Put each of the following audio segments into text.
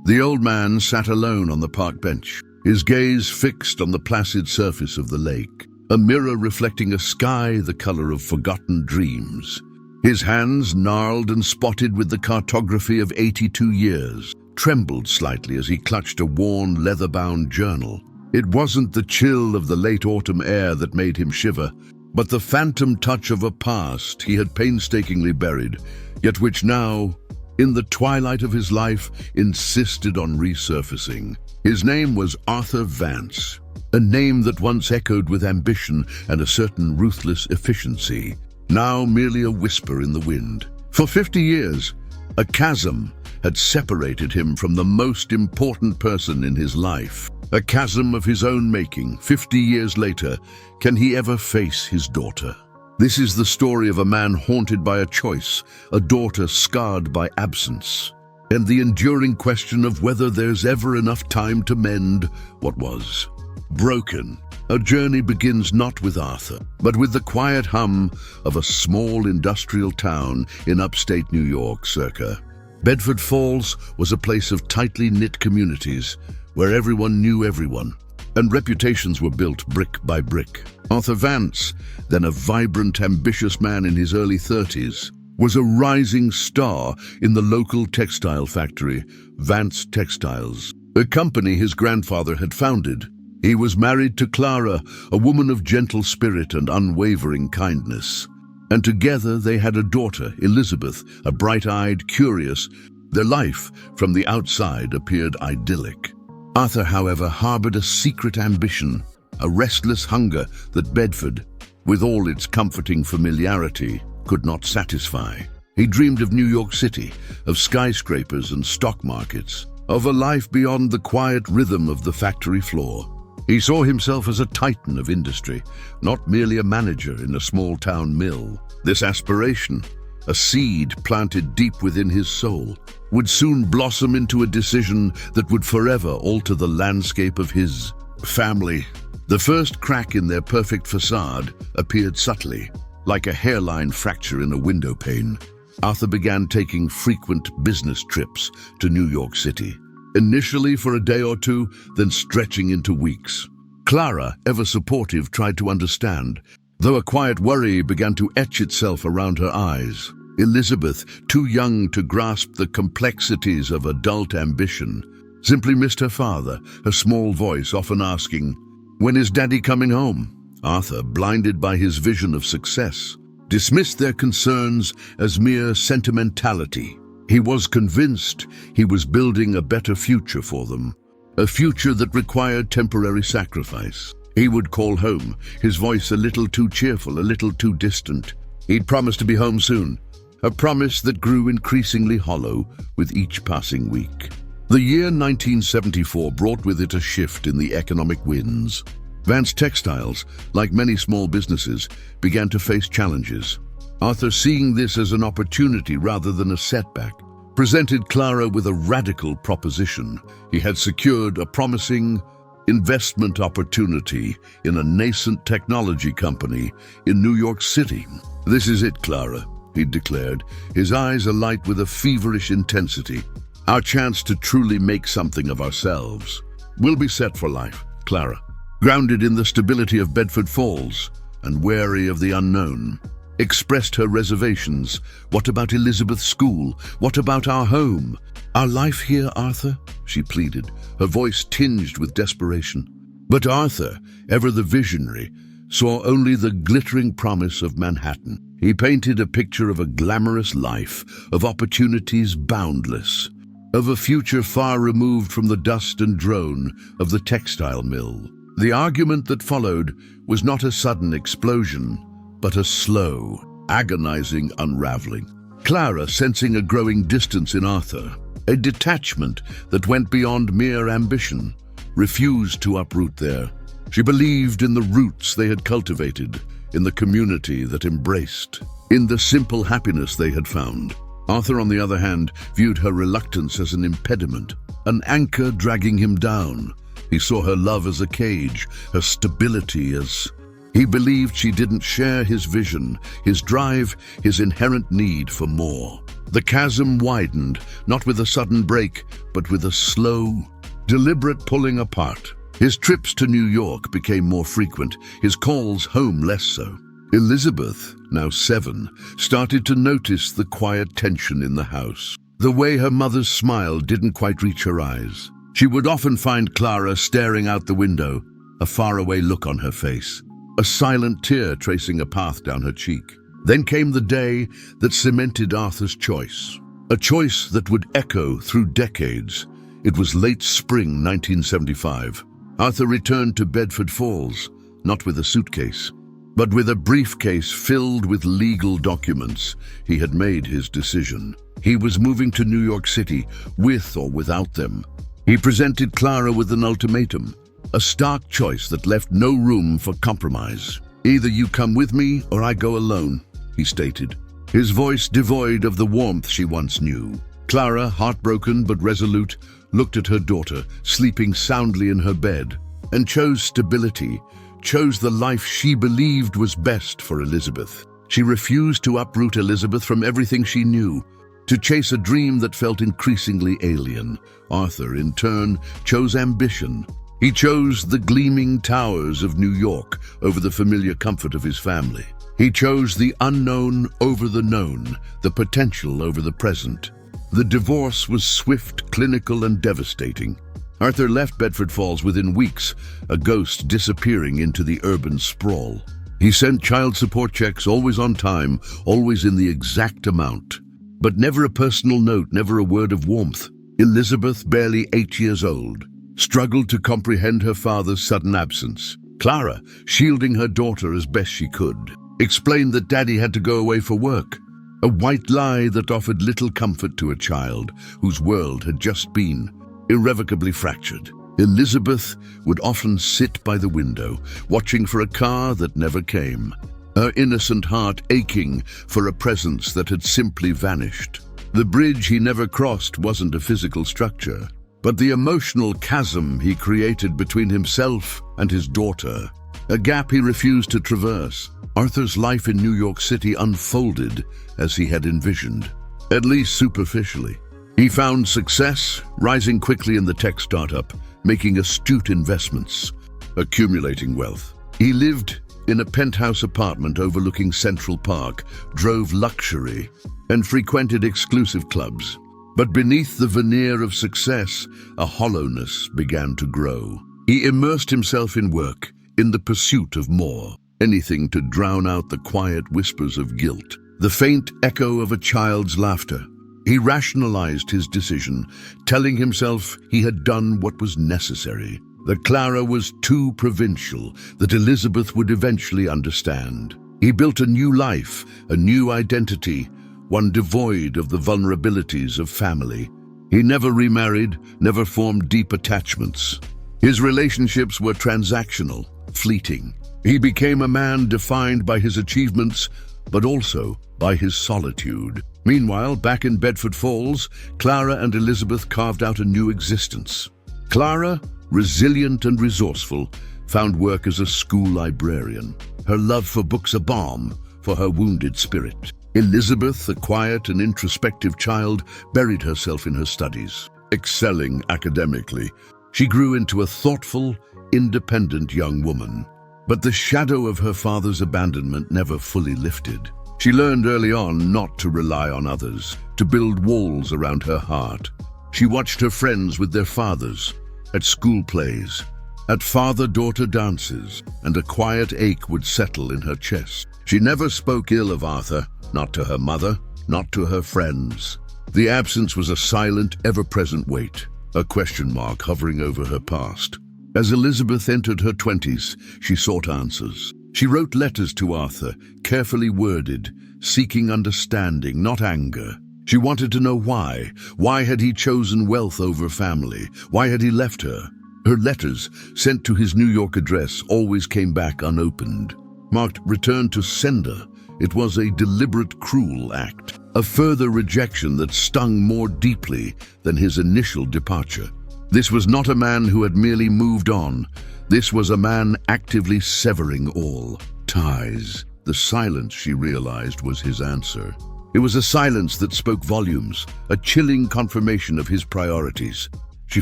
The old man sat alone on the park bench, his gaze fixed on the placid surface of the lake, a mirror reflecting a sky the color of forgotten dreams. His hands, gnarled and spotted with the cartography of 82 years, trembled slightly as he clutched a worn, leather-bound journal. It wasn't the chill of the late autumn air that made him shiver, but the phantom touch of a past he had painstakingly buried, yet which now, in the twilight of his life, insisted on resurfacing. His name was Arthur Vance, a name that once echoed with ambition and a certain ruthless efficiency, now merely a whisper in the wind. For 50 years, a chasm had separated him from the most important person in his life. A chasm of his own making. 50 years later, can he ever face his daughter? This is the story of a man haunted by a choice, a daughter scarred by absence, and the enduring question of whether there's ever enough time to mend what was broken. A journey begins not with Arthur, but with the quiet hum of a small industrial town in upstate New York circa. Bedford Falls was a place of tightly knit communities where everyone knew everyone, and reputations were built brick by brick. Arthur Vance, then a vibrant, ambitious man in his early 30s, was a rising star in the local textile factory, Vance Textiles, a company his grandfather had founded. He was married to Clara, a woman of gentle spirit and unwavering kindness. And together they had a daughter, Elizabeth, a bright-eyed, curious. Their life, from the outside, appeared idyllic. Arthur, however, harbored a secret ambition, a restless hunger that Bedford, with all its comforting familiarity, could not satisfy. He dreamed of New York City, of skyscrapers and stock markets, of a life beyond the quiet rhythm of the factory floor. He saw himself as a titan of industry, not merely a manager in a small-town mill. This aspiration, a seed planted deep within his soul, would soon blossom into a decision that would forever alter the landscape of his family. The first crack in their perfect facade appeared subtly, like a hairline fracture in a window pane. Arthur began taking frequent business trips to New York City, initially for a day or two, then stretching into weeks. Clara, ever supportive, tried to understand, though a quiet worry began to etch itself around her eyes. Elizabeth, too young to grasp the complexities of adult ambition, simply missed her father, her small voice often asking, "When is Daddy coming home?" Arthur, blinded by his vision of success, dismissed their concerns as mere sentimentality. He was convinced he was building a better future for them, a future that required temporary sacrifice. He would call home, his voice a little too cheerful, a little too distant. He'd promised to be home soon, a promise that grew increasingly hollow with each passing week. The year 1974 brought with it a shift in the economic winds. Vance Textiles, like many small businesses, began to face challenges. Arthur, seeing this as an opportunity rather than a setback, presented Clara with a radical proposition. He had secured a promising investment opportunity in a nascent technology company in New York City. "This is it, Clara," he declared, his eyes alight with a feverish intensity. "Our chance to truly make something of ourselves. We'll be set for life." Clara, grounded in the stability of Bedford Falls and wary of the unknown, expressed her reservations. "What about Elizabeth's school? What about our home? Our life here, Arthur?" she pleaded, her voice tinged with desperation. But Arthur, ever the visionary, saw only the glittering promise of Manhattan. He painted a picture of a glamorous life, of opportunities boundless, of a future far removed from the dust and drone of the textile mill. The argument that followed was not a sudden explosion, but a slow, agonizing unraveling. Clara, sensing a growing distance in Arthur, a detachment that went beyond mere ambition, refused to uproot there. She believed in the roots they had cultivated, in the community that embraced, in the simple happiness they had found. Arthur, on the other hand, viewed her reluctance as an impediment, an anchor dragging him down. He saw her love as a cage, her stability as... He believed she didn't share his vision, his drive, his inherent need for more. The chasm widened, not with a sudden break, but with a slow, deliberate pulling apart. His trips to New York became more frequent, his calls home less so. Elizabeth, now 7, started to notice the quiet tension in the house. The way her mother's smile didn't quite reach her eyes. She would often find Clara staring out the window, a faraway look on her face, a silent tear tracing a path down her cheek. Then came the day that cemented Arthur's choice, a choice that would echo through decades. It was late spring 1975. Arthur returned to Bedford Falls, not with a suitcase, but with a briefcase filled with legal documents. He had made his decision. He was moving to New York City, with or without them. He presented Clara with an ultimatum, a stark choice that left no room for compromise. "Either you come with me or I go alone," he stated, his voice devoid of the warmth she once knew. Clara, heartbroken but resolute, looked at her daughter, sleeping soundly in her bed, and chose stability, chose the life she believed was best for Elizabeth. She refused to uproot Elizabeth from everything she knew, to chase a dream that felt increasingly alien. Arthur, in turn, chose ambition. He chose the gleaming towers of New York over the familiar comfort of his family. He chose the unknown over the known, the potential over the present. The divorce was swift, clinical, and devastating. Arthur left Bedford Falls within weeks, a ghost disappearing into the urban sprawl. He sent child support checks, always on time, always in the exact amount. But never a personal note, never a word of warmth. Elizabeth, barely 8 years old, struggled to comprehend her father's sudden absence. Clara, shielding her daughter as best she could, explained that Daddy had to go away for work. A white lie that offered little comfort to a child whose world had just been irrevocably fractured. Elizabeth would often sit by the window, watching for a car that never came, her innocent heart aching for a presence that had simply vanished. The bridge he never crossed wasn't a physical structure, but the emotional chasm he created between himself and his daughter, a gap he refused to traverse. Arthur's life in New York City unfolded as he had envisioned, at least superficially. He found success, rising quickly in the tech startup, making astute investments, accumulating wealth. He lived in a penthouse apartment overlooking Central Park, drove luxury, and frequented exclusive clubs. But beneath the veneer of success, a hollowness began to grow. He immersed himself in work, in the pursuit of more, anything to drown out the quiet whispers of guilt, the faint echo of a child's laughter. He rationalized his decision, telling himself he had done what was necessary, that Clara was too provincial, that Elizabeth would eventually understand. He built a new life, a new identity, one devoid of the vulnerabilities of family. He never remarried, never formed deep attachments. His relationships were transactional, fleeting. He became a man defined by his achievements, but also by his solitude. Meanwhile, back in Bedford Falls, Clara and Elizabeth carved out a new existence. Clara, resilient and resourceful, found work as a school librarian, her love for books a balm for her wounded spirit. Elizabeth, a quiet and introspective child, buried herself in her studies. Excelling academically, she grew into a thoughtful, independent young woman. But the shadow of her father's abandonment never fully lifted. She learned early on not to rely on others, to build walls around her heart. She watched her friends with their fathers, at school plays, at father-daughter dances, and a quiet ache would settle in her chest. She never spoke ill of Arthur, not to her mother, not to her friends. The absence was a silent, ever-present weight, a question mark hovering over her past. As Elizabeth entered her 20s, she sought answers. She wrote letters to Arthur, carefully worded, seeking understanding, not anger. She wanted to know why. Why had he chosen wealth over family? Why had he left her? Her letters, sent to his New York address, always came back unopened. Marked "Return to Sender," it was a deliberate, cruel act, a further rejection that stung more deeply than his initial departure. This was not a man who had merely moved on. This was a man actively severing all ties. The silence, she realized, was his answer. It was a silence that spoke volumes, a chilling confirmation of his priorities. She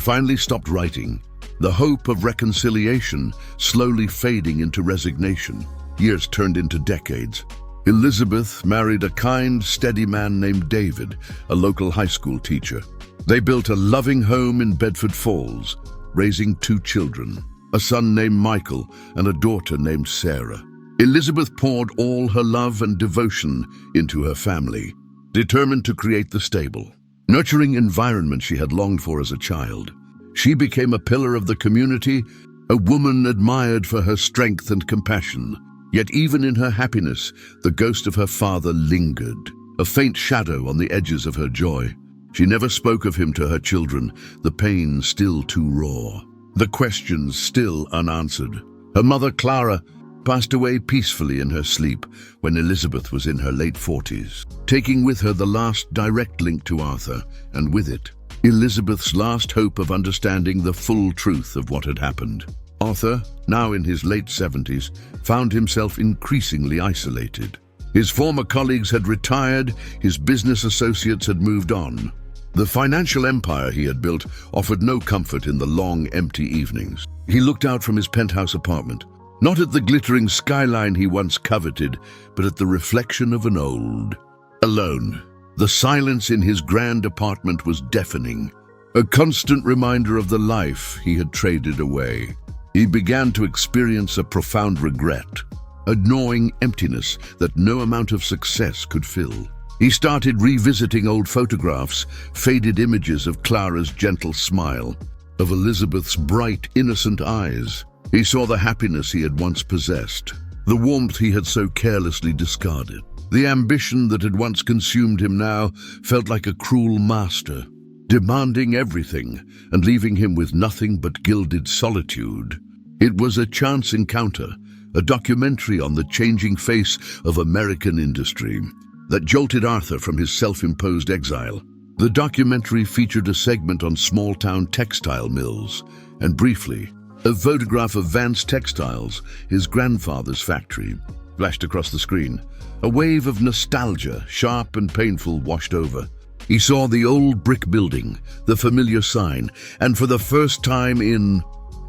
finally stopped writing, the hope of reconciliation slowly fading into resignation. Years turned into decades. Elizabeth married a kind, steady man named David, a local high school teacher. They built a loving home in Bedford Falls, raising 2 children, a son named Michael and a daughter named Sarah. Elizabeth poured all her love and devotion into her family, determined to create the stable, nurturing environment she had longed for as a child. She became a pillar of the community, a woman admired for her strength and compassion. Yet even in her happiness, the ghost of her father lingered, a faint shadow on the edges of her joy. She never spoke of him to her children, the pain still too raw, the questions still unanswered. Her mother, Clara, passed away peacefully in her sleep when Elizabeth was in her late 40s, taking with her the last direct link to Arthur, and with it, Elizabeth's last hope of understanding the full truth of what had happened. Arthur, now in his late 70s, found himself increasingly isolated. His former colleagues had retired, his business associates had moved on. The financial empire he had built offered no comfort in the long, empty evenings. He looked out from his penthouse apartment, not at the glittering skyline he once coveted, but at the reflection of an old. Alone, the silence in his grand apartment was deafening, a constant reminder of the life he had traded away. He began to experience a profound regret, a gnawing emptiness that no amount of success could fill. He started revisiting old photographs, faded images of Clara's gentle smile, of Elizabeth's bright, innocent eyes. He saw the happiness he had once possessed, the warmth he had so carelessly discarded. The ambition that had once consumed him now felt like a cruel master, demanding everything and leaving him with nothing but gilded solitude. It was a chance encounter, a documentary on the changing face of American industry, that jolted Arthur from his self-imposed exile. The documentary featured a segment on small-town textile mills, and briefly, a photograph of Vance Textiles, his grandfather's factory, flashed across the screen. A wave of nostalgia, sharp and painful, washed over. He saw the old brick building, the familiar sign, and for the first time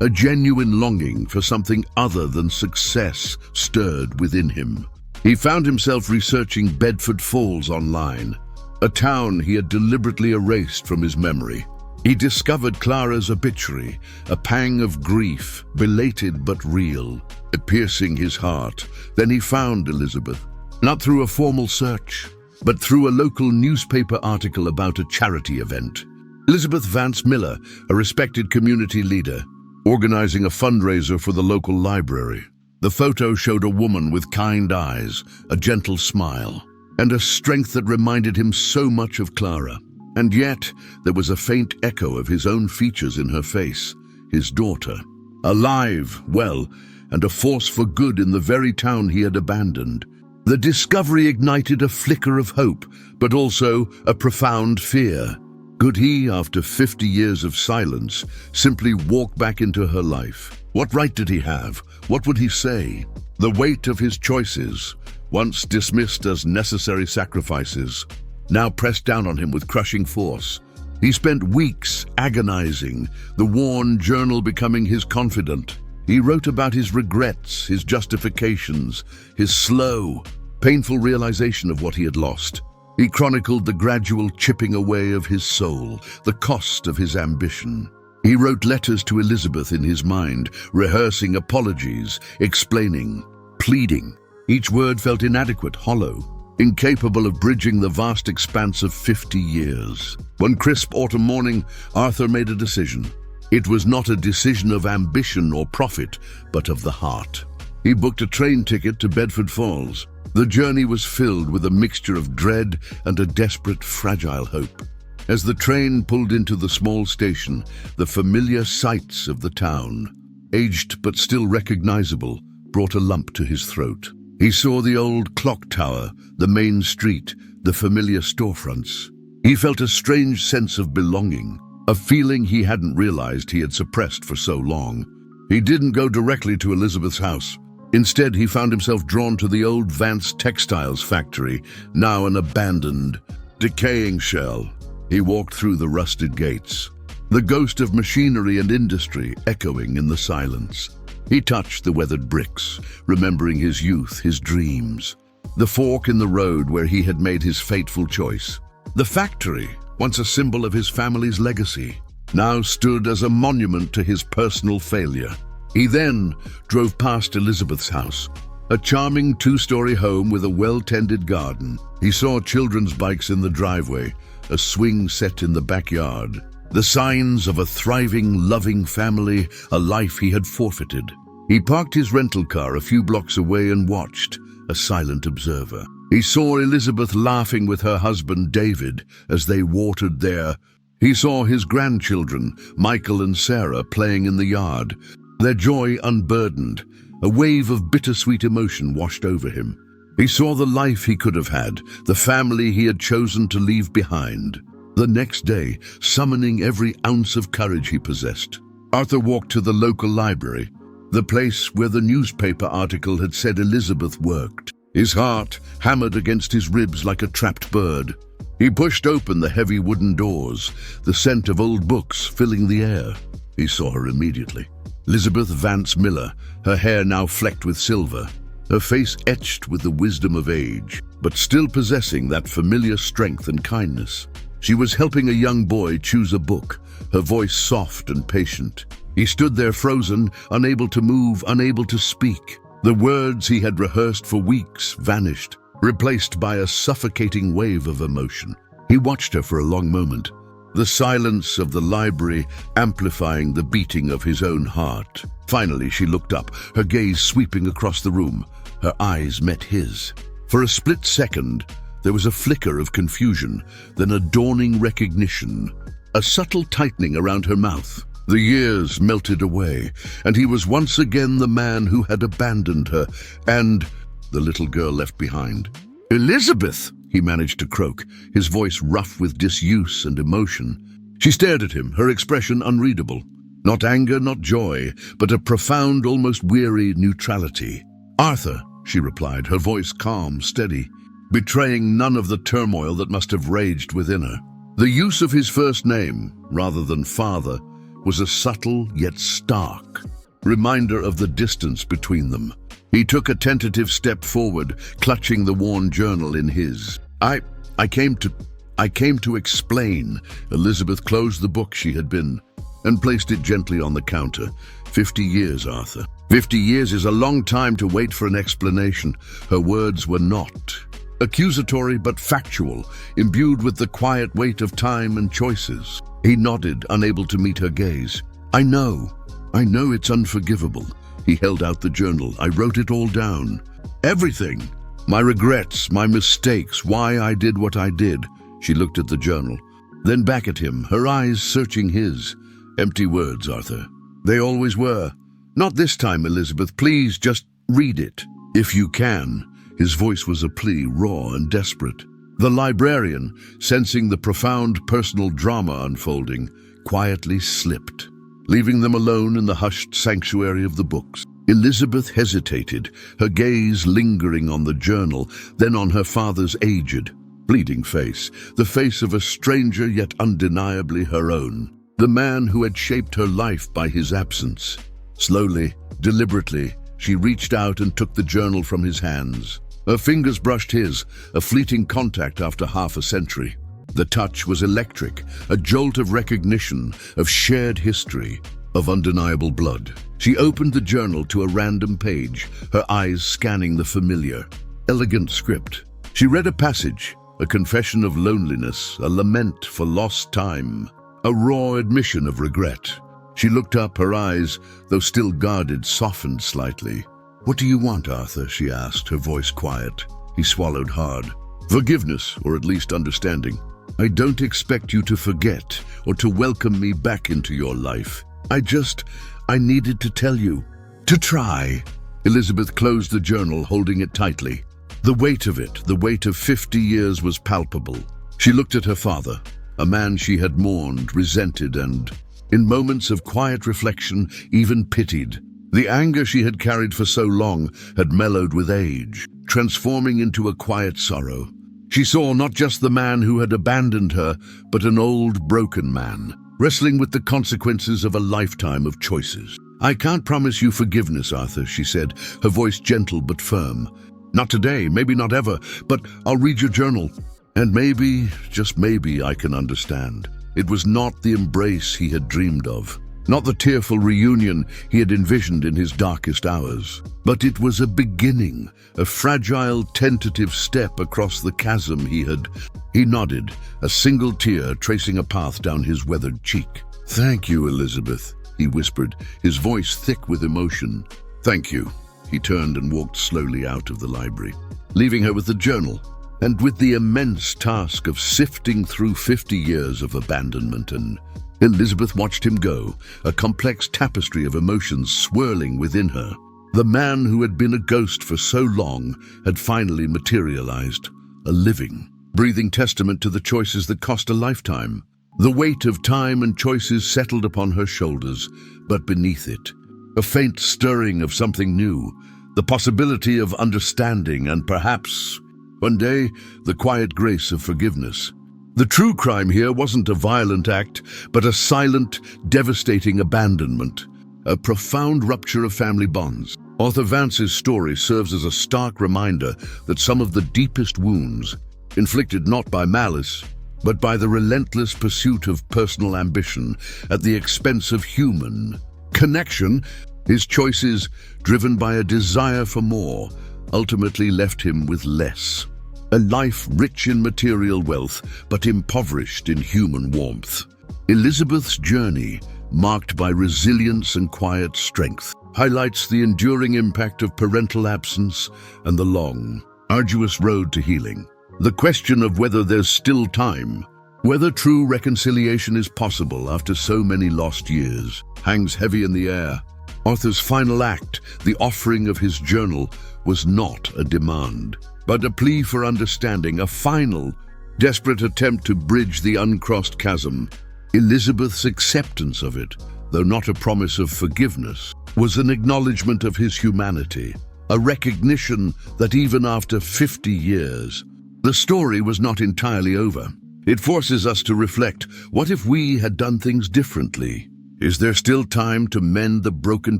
a genuine longing for something other than success stirred within him. He found himself researching Bedford Falls online, a town he had deliberately erased from his memory. He discovered Clara's obituary, a pang of grief, belated but real, piercing his heart. Then he found Elizabeth, not through a formal search, but through a local newspaper article about a charity event. Elizabeth Vance Miller, a respected community leader, organizing a fundraiser for the local library. The photo showed a woman with kind eyes, a gentle smile, and a strength that reminded him so much of Clara. And yet, there was a faint echo of his own features in her face, his daughter, alive, well, and a force for good in the very town he had abandoned. The discovery ignited a flicker of hope, but also a profound fear. Could he, after 50 years of silence, simply walk back into her life? What right did he have? What would he say? The weight of his choices, once dismissed as necessary sacrifices, now pressed down on him with crushing force. He spent weeks agonizing, the worn journal becoming his confidant. He wrote about his regrets, his justifications, his slow, painful realization of what he had lost. He chronicled the gradual chipping away of his soul, the cost of his ambition. He wrote letters to Elizabeth in his mind, rehearsing apologies, explaining, pleading. Each word felt inadequate, hollow, incapable of bridging the vast expanse of 50 years. One crisp autumn morning, Arthur made a decision. It was not a decision of ambition or profit, but of the heart. He booked a train ticket to Bedford Falls. The journey was filled with a mixture of dread and a desperate, fragile hope. As the train pulled into the small station, the familiar sights of the town, aged but still recognizable, brought a lump to his throat. He saw the old clock tower, the main street, the familiar storefronts. He felt a strange sense of belonging, a feeling he hadn't realized he had suppressed for so long. He didn't go directly to Elizabeth's house. Instead, he found himself drawn to the old Vance textiles factory, now an abandoned, decaying shell. He walked through the rusted gates, the ghost of machinery and industry echoing in the silence. He touched the weathered bricks, remembering his youth, his dreams, the fork in the road where he had made his fateful choice. The factory, once a symbol of his family's legacy, now stood as a monument to his personal failure. He then drove past Elizabeth's house, a charming two-story home with a well-tended garden. He saw children's bikes in the driveway, a swing set in the backyard, the signs of a thriving, loving family, a life he had forfeited. He parked his rental car a few blocks away and watched, a silent observer. He saw Elizabeth laughing with her husband David as they watered there. He saw his grandchildren, Michael and Sarah, playing in the yard, their joy unburdened. A wave of bittersweet emotion washed over him. He saw the life he could have had, the family he had chosen to leave behind. The next day, summoning every ounce of courage he possessed, Arthur walked to the local library, the place where the newspaper article had said Elizabeth worked. His heart hammered against his ribs like a trapped bird. He pushed open the heavy wooden doors, the scent of old books filling the air. He saw her immediately. Elizabeth Vance Miller, her hair now flecked with silver, her face etched with the wisdom of age, but still possessing that familiar strength and kindness. She was helping a young boy choose a book, her voice soft and patient. He stood there frozen, unable to move, unable to speak. The words he had rehearsed for weeks vanished, replaced by a suffocating wave of emotion. He watched her for a long moment, the silence of the library amplifying the beating of his own heart. Finally, she looked up, her gaze sweeping across the room. Her eyes met his. For a split second, there was a flicker of confusion, then a dawning recognition, a subtle tightening around her mouth. The years melted away, and he was once again the man who had abandoned her and the little girl left behind. "Elizabeth!" he managed to croak, his voice rough with disuse and emotion. She stared at him, her expression unreadable. Not anger, not joy, but a profound, almost weary neutrality. "Arthur," she replied, her voice calm, steady, betraying none of the turmoil that must have raged within her. The use of his first name, rather than father, was a subtle yet stark reminder of the distance between them. He took a tentative step forward, clutching the worn journal in his. I came to explain." Elizabeth closed the book she had been and placed it gently on the counter. 50 years, Arthur. 50 years is a long time to wait for an explanation. Her words were not accusatory but factual, imbued with the quiet weight of time and choices. He nodded, unable to meet her gaze. I know it's unforgivable." He held out the journal. "I wrote it all down. Everything. My regrets, my mistakes, why I did what I did." She looked at the journal, then back at him, her eyes searching his. "Empty words, Arthur. They always were. Not this time, Elizabeth. Please, just read it. If you can." His voice was a plea, raw and desperate. The librarian, sensing the profound personal drama unfolding, quietly slipped, leaving them alone in the hushed sanctuary of the books. Elizabeth hesitated, her gaze lingering on the journal, then on her father's aged, bleeding face, the face of a stranger yet undeniably her own, the man who had shaped her life by his absence. Slowly, deliberately, she reached out and took the journal from his hands. Her fingers brushed his, a fleeting contact after half a century. The touch was electric, a jolt of recognition, of shared history, of undeniable blood. She opened the journal to a random page, her eyes scanning the familiar, elegant script. She read a passage, a confession of loneliness, a lament for lost time, a raw admission of regret. She looked up, her eyes, though still guarded, softened slightly. "What do you want, Arthur?" she asked, her voice quiet. He swallowed hard. "Forgiveness, or at least understanding. I don't expect you to forget or to welcome me back into your life. I needed to tell you. To try." Elizabeth closed the journal, holding it tightly. The weight of it, the weight of 50 years, was palpable. She looked at her father, a man she had mourned, resented, and, in moments of quiet reflection, even pitied. The anger she had carried for so long had mellowed with age, transforming into a quiet sorrow. She saw not just the man who had abandoned her, but an old, broken man, wrestling with the consequences of a lifetime of choices. "I can't promise you forgiveness, Arthur," she said, her voice gentle but firm. "Not today, maybe not ever, but I'll read your journal. And maybe, just maybe, I can understand." It was not the embrace he had dreamed of, not the tearful reunion he had envisioned in his darkest hours. But it was a beginning, a fragile, tentative step across the chasm He nodded, a single tear tracing a path down his weathered cheek. "Thank you, Elizabeth," he whispered, his voice thick with emotion. "Thank you." He turned and walked slowly out of the library, leaving her with the journal, and with the immense task of sifting through 50 years of abandonment. And Elizabeth watched him go, a complex tapestry of emotions swirling within her. The man who had been a ghost for so long had finally materialized, a living, breathing testament to the choices that cost a lifetime. The weight of time and choices settled upon her shoulders, but beneath it, a faint stirring of something new, the possibility of understanding and perhaps, one day, the quiet grace of forgiveness. The true crime here wasn't a violent act, but a silent, devastating abandonment, a profound rupture of family bonds. Arthur Vance's story serves as a stark reminder that some of the deepest wounds, inflicted not by malice, but by the relentless pursuit of personal ambition at the expense of human connection, his choices, driven by a desire for more, ultimately left him with less. A life rich in material wealth, but impoverished in human warmth. Elizabeth's journey, marked by resilience and quiet strength, highlights the enduring impact of parental absence and the long, arduous road to healing. The question of whether there's still time, whether true reconciliation is possible after so many lost years, hangs heavy in the air. Arthur's final act, the offering of his journal, was not a demand, but a plea for understanding, a final, desperate attempt to bridge the uncrossed chasm. Elizabeth's acceptance of it, though not a promise of forgiveness, was an acknowledgement of his humanity, a recognition that even after 50 years, the story was not entirely over. It forces us to reflect, what if we had done things differently? Is there still time to mend the broken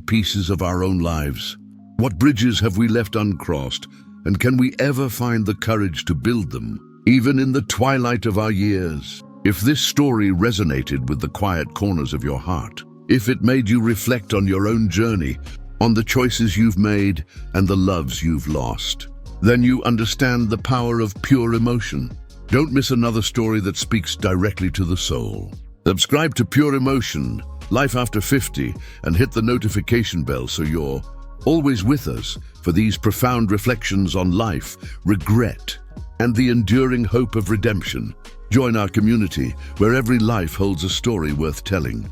pieces of our own lives? What bridges have we left uncrossed, and can we ever find the courage to build them, even in the twilight of our years? If this story resonated with the quiet corners of your heart, if it made you reflect on your own journey, on the choices you've made and the loves you've lost, then you understand the power of pure emotion. Don't miss another story that speaks directly to the soul. Subscribe to Pure Emotion, Life After 50, and hit the notification bell so you're always with us for these profound reflections on life, regret, and the enduring hope of redemption. Join our community where every life holds a story worth telling.